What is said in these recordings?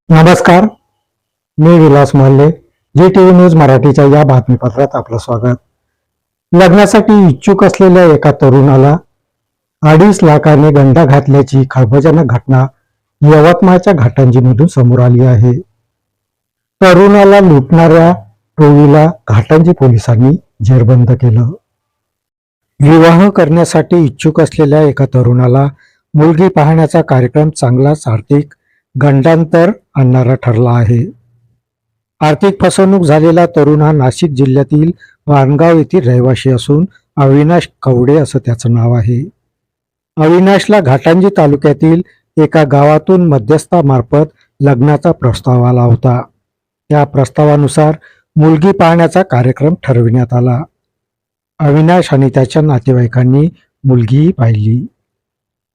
नमस्कार, मी विलास मल्ले. जी TV news मराठीच्या या बातमीपत्रात आपलं स्वागत. लग्नासाठी इच्छुक असलेल्या एका तरुणाला 2.5 लाखाने गंडा घातल्याची खळबळजनक घटना यवतमाळच्या घाटंजीमधून समोर आली आहे. तरुणाला लुटणाऱ्या टोळीला घाटंजी पोलिसांनी जेरबंद केलं. विवाह करण्यासाठी इच्छुक असलेल्या एका तरुणाला मुलगी पाहण्याचा कार्यक्रम चांगलाच आर्थिक गंडांतर आणणारा ठरला आहे. आर्थिक फसवणूक झालेला तरुण हा नाशिक जिल्ह्यातील वाणगाव येथील रहिवासी असून अविनाश कवडे असं त्याचं नाव आहे. अविनाशला घाटंजी तालुक्यातील एका गावातून मध्यस्थामार्फत लग्नाचा प्रस्ताव आला होता. या प्रस्तावानुसार मुलगी पाहण्याचा कार्यक्रम ठरविण्यात आला. अविनाश आणि त्याच्या नातेवाईकांनी मुलगीही पाहिली.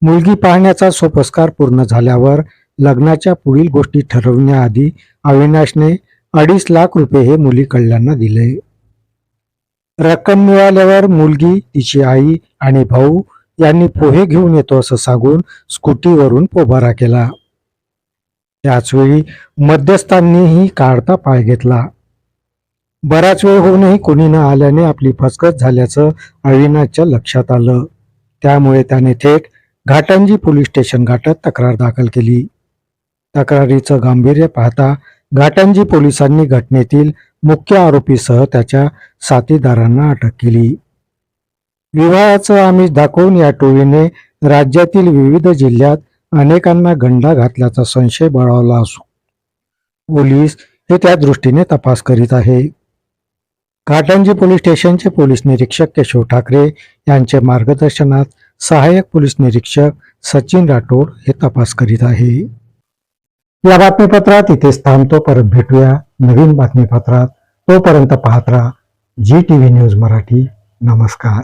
मुलगी पाहण्याचा सोपस्कार पूर्ण झाल्यावर लग्नाच्या पुढील गोष्टी ठरवण्याआधी अविनाशने 2.5 लाख रुपये हे मुलीकडल्यांना दिले. रक्कम मिळाल्यावर मुलगी, तिची आई आणि भाऊ यांनी पोहे घेऊन येतो असं सांगून स्कूटीवरून पोबारा केला. त्याचवेळी मध्यस्थांनीही काढता पाय घेतला. बराच वेळ होऊनही कोणी न आल्याने आपली फसगत झाल्याचं अविनाशच्या लक्षात आलं. त्यामुळे त्याने थेट घाटंजी पोलीस स्टेशन गाठत तक्रार दाखल केली. तक्रारीचं गांभीर्य पाहता घाटंजी पोलिसांनी घटनेतील मुख्य आरोपीसह त्याच्या साथीदारांना अटक केली. विवाहाचं आमिष दाखवून या टोळीने राज्यातील विविध जिल्ह्यात अनेकांना गंडा घातल्याचा संशय बळावला असून पोलीस हे त्या दृष्टीने तपास करीत आहे. घाटंजी पोलीस स्टेशनचे पोलीस निरीक्षक केशव ठाकरे यांचे मार्गदर्शनात सहाय्यक पोलीस निरीक्षक सचिन राठोड हे तपास करीत आहे. या बातमीपत्रात इथेच थांबतो. परत भेटूया नवीन बातमीपत्रात. तोपर्यंत पाहत राहा जी टीव्ही न्यूज मराठी. नमस्कार.